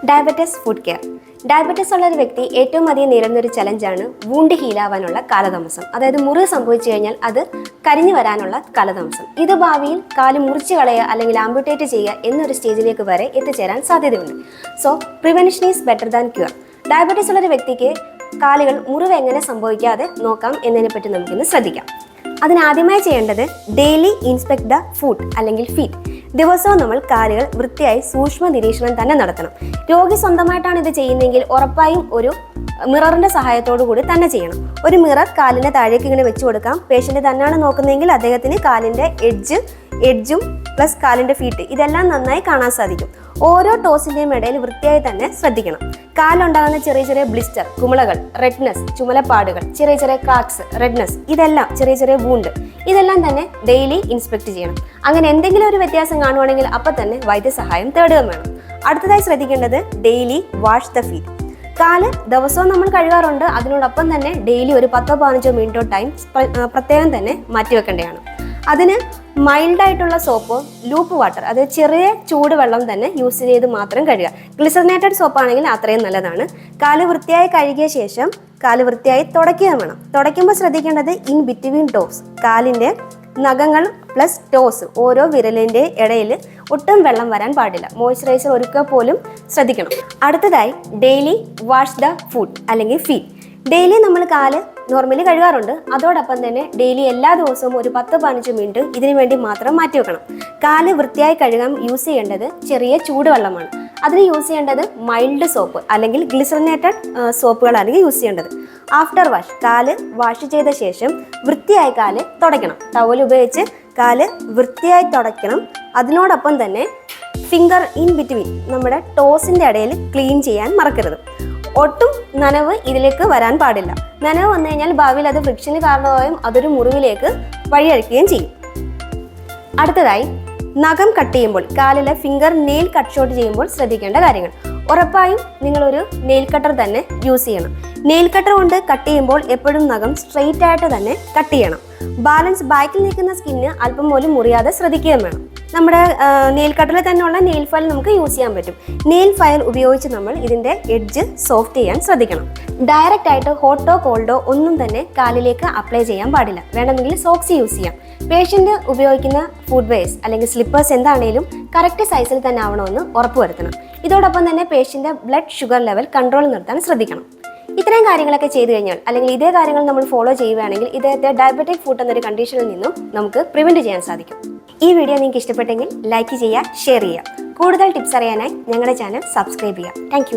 Diabetes food care. Diabetes ഉള്ള ഒരു വ്യക്തി ഏറ്റവും അധികം നേരിടുന്ന ഒരു ചലഞ്ചാണ് വൂണ്ട് ഹീലാവാനുള്ള കാലതാമസം. അതായത് മുറിവ് സംഭവിച്ചു കഴിഞ്ഞാൽ അത് കരിഞ്ഞു വരാനുള്ള കാലതാമസം. ഇത് ഭാവിയിൽ കാല് മുറിച്ച് കളയുക അല്ലെങ്കിൽ ആംബ്യൂട്ടേറ്റ് ചെയ്യുക എന്നൊരു സ്റ്റേജിലേക്ക് വരെ എത്തിച്ചേരാൻ സാധ്യതയുണ്ട്. So prevention is better than cure. Diabetes ഉള്ള ഒരു വ്യക്തിക്ക് കാലുകൾ മുറിവ് എങ്ങനെ സംഭവിക്കാതെ നോക്കാം എന്നതിനെപ്പറ്റി നമുക്കിന്ന് ശ്രദ്ധിക്കാം. അതിനാദ്യമായി ചെയ്യേണ്ടത് ഡെയിലി ഇൻസ്പെക്ട് ദ ഫുഡ് അല്ലെങ്കിൽ ഫീറ്റ്. ദിവസവും നമ്മൾ കാലുകൾ വൃത്തിയായി സൂക്ഷ്മ നിരീക്ഷണം തന്നെ നടത്തണം. രോഗി സ്വന്തമായിട്ടാണ് ഇത് ചെയ്യുന്നതെങ്കിൽ ഉറപ്പായും ഒരു മിററിന്റെ സഹായത്തോടു കൂടി തന്നെ ചെയ്യണം. ഒരു മിറർ കാലിന്റെ താഴേക്ക് ഇങ്ങനെ വെച്ചു കൊടുക്കാം. പേഷ്യന്റ് തന്നെയാണ് നോക്കുന്നതെങ്കിൽ അദ്ദേഹത്തിന് കാലിന്റെ എഡ്ജും പ്ലസ് കാലിന്റെ ഫീറ്റ് ഇതെല്ലാം നന്നായി കാണാൻ സാധിക്കും. ഓരോ ടോസിന്റെയും ഇടയിൽ വൃത്തിയായി തന്നെ ശ്രദ്ധിക്കണം. കാലുണ്ടാകുന്ന ചെറിയ ചെറിയ ബ്ലിസ്റ്റർ, കുമിളകൾ, റെഡ്നെസ്, ചുമലപ്പാടുകൾ, ചെറിയ ചെറിയ ക്രാക്സ്, റെഡ്നെസ്, ഇതെല്ലാം ചെറിയ ചെറിയ വൂണ്ട്, ഇതെല്ലാം തന്നെ ഡെയിലി ഇൻസ്പെക്ട് ചെയ്യണം. അങ്ങനെ എന്തെങ്കിലും ഒരു വ്യത്യാസം കാണുവാണെങ്കിൽ അപ്പം തന്നെ വൈദ്യസഹായം തേടുകയും വേണം. അടുത്തതായി ശ്രദ്ധിക്കേണ്ടത് ഡെയിലി വാഷ് ദ ഫീറ്റ്. കാല് ദിവസവും നമ്മൾ കഴുകാറുണ്ട്. അതിനോടൊപ്പം തന്നെ ഡെയിലി ഒരു 10-15 മിനിറ്റോ ടൈം പ്രത്യേകം തന്നെ മാറ്റിവെക്കേണ്ടതാണ്. അതിന് മൈൽഡായിട്ടുള്ള സോപ്പോ ലൂപ്പ് വാട്ടർ, അത് ചെറിയ ചൂടുവെള്ളം തന്നെ യൂസ് ചെയ്ത് മാത്രം കഴുകുക. ഗ്ലിസറിനേറ്റഡ് സോപ്പാണെങ്കിൽ അത്രയും നല്ലതാണ്. കാല് വൃത്തിയായി കഴുകിയ ശേഷം കാല് വൃത്തിയായി തുടയ്ക്കുകയും വേണം. തുടയ്ക്കുമ്പോൾ ശ്രദ്ധിക്കേണ്ടത് ഇൻ ബിറ്റ്വീൻ ടോസ്, കാലിൻ്റെ നഖങ്ങൾ പ്ലസ് ടോസ്, ഓരോ വിരലിൻ്റെ ഇടയിൽ ഒട്ടും വെള്ളം വരാൻ പാടില്ല. മോയ്സ്ചറൈസർ ഒരുക്കുക പോലും ശ്രദ്ധിക്കണം. അടുത്തതായി ഡെയിലി വാഷ് ദ ഫുഡ് അല്ലെങ്കിൽ ഫീറ്റ്. ഡെയിലി നമ്മൾ കാല് നോർമലി കഴുകാറുണ്ട്. അതോടൊപ്പം തന്നെ ഡെയിലി എല്ലാ ദിവസവും ഒരു 10-15 മിനിറ്റ് ഇതിനു വേണ്ടി മാത്രം മാറ്റിവെക്കണം. കാല് വൃത്തിയായി കഴുകാൻ യൂസ് ചെയ്യേണ്ടത് ചെറിയ ചൂടുവെള്ളമാണ്. അതിന് യൂസ് ചെയ്യേണ്ടത് മൈൽഡ് സോപ്പ് അല്ലെങ്കിൽ ഗ്ലിസറിനേറ്റഡ് സോപ്പുകളാണെങ്കിൽ യൂസ് ചെയ്യേണ്ടത്. ആഫ്റ്റർ വാഷ്, കാല് വാഷ് ചെയ്ത ശേഷം വൃത്തിയായി കാല് തുടയ്ക്കണം. ടവൽ ഉപയോഗിച്ച് കാല് വൃത്തിയായി തുടയ്ക്കണം. അതിനോടൊപ്പം തന്നെ ഫിംഗർ ഇൻ ബിറ്റ്വീൻ, നമ്മുടെ ടോസിൻ്റെ ഇടയിൽ ക്ലീൻ ചെയ്യാൻ മറക്കരുത്. ഒട്ടും നനവ് ഇതിലേക്ക് വരാൻ പാടില്ല. നനവ് വന്നു കഴിഞ്ഞാൽ ഭാവിയിൽ അത് ഫ്രിക്ഷന് കാരണമായും അതൊരു മുറിവിലേക്ക് വഴിയഴിക്കുകയും ചെയ്യും. അടുത്തതായി നഖം കട്ട് ചെയ്യുമ്പോൾ, കാലിലെ ഫിംഗർ നെയിൽ കട്ട് ഷോട്ട് ചെയ്യുമ്പോൾ ശ്രദ്ധിക്കേണ്ട കാര്യങ്ങൾ. ഉറപ്പായും നിങ്ങളൊരു നെയിൽ കട്ടർ തന്നെ യൂസ് ചെയ്യണം. നെയിൽ കട്ടർ കൊണ്ട് കട്ട് ചെയ്യുമ്പോൾ എപ്പോഴും നഖം സ്ട്രെയിറ്റ് ആയിട്ട് തന്നെ കട്ട് ചെയ്യണം. ബാലൻസ് ബാക്കിൽ നിൽക്കുന്ന സ്കിന്ന് അല്പം പോലും മുറിയാതെ ശ്രദ്ധിക്കുകയും വേണം. നമ്മുടെ നെയിൽ കട്ടറിൽ തന്നെയുള്ള നെയിൽ ഫയൽ നമുക്ക് യൂസ് ചെയ്യാൻ പറ്റും. നെയിൽ ഫയൽ ഉപയോഗിച്ച് നമ്മൾ ഇതിൻ്റെ എഡ്ജ് സോഫ്റ്റ് ചെയ്യാൻ ശ്രദ്ധിക്കണം. ഡയറക്റ്റ് ആയിട്ട് ഹോട്ടോ കോൾഡോ ഒന്നും തന്നെ കാലിലേക്ക് അപ്ലൈ ചെയ്യാൻ പാടില്ല. വേണമെങ്കിൽ സോക്സ് യൂസ് ചെയ്യാം. പേഷ്യൻ്റ് ഉപയോഗിക്കുന്ന ഫുഡ് വെയർസ് അല്ലെങ്കിൽ സ്ലിപ്പേഴ്സ് എന്താണേലും കറക്റ്റ് സൈസിൽ തന്നെ ആവണമെന്ന് ഉറപ്പുവരുത്തണം. ഇതോടൊപ്പം തന്നെ പേഷ്യൻ്റെ ബ്ലഡ് ഷുഗർ ലെവൽ കൺട്രോൾ നിർത്താൻ ശ്രദ്ധിക്കണം. ഇത്രയും കാര്യങ്ങളൊക്കെ ചെയ്തു കഴിഞ്ഞാൽ അല്ലെങ്കിൽ ഇതേ കാര്യങ്ങൾ നമ്മൾ ഫോളോ ചെയ്യുകയാണെങ്കിൽ ഇദ്ദേഹത്തെ ഡയബറ്റിക് ഫുഡ് എന്നൊരു കണ്ടീഷനിൽ നിന്നും നമുക്ക് പ്രിവെൻറ്റ് ചെയ്യാൻ സാധിക്കും. ഈ വീഡിയോ നിങ്ങൾക്ക് ഇഷ്ടപ്പെട്ടെങ്കിൽ ലൈക്ക് ചെയ്യുക, ഷെയർ ചെയ്യുക. കൂടുതൽ ടിപ്സ് അറിയാനായി ഞങ്ങളുടെ ചാനൽ സബ്സ്ക്രൈബ് ചെയ്യുക. താങ്ക്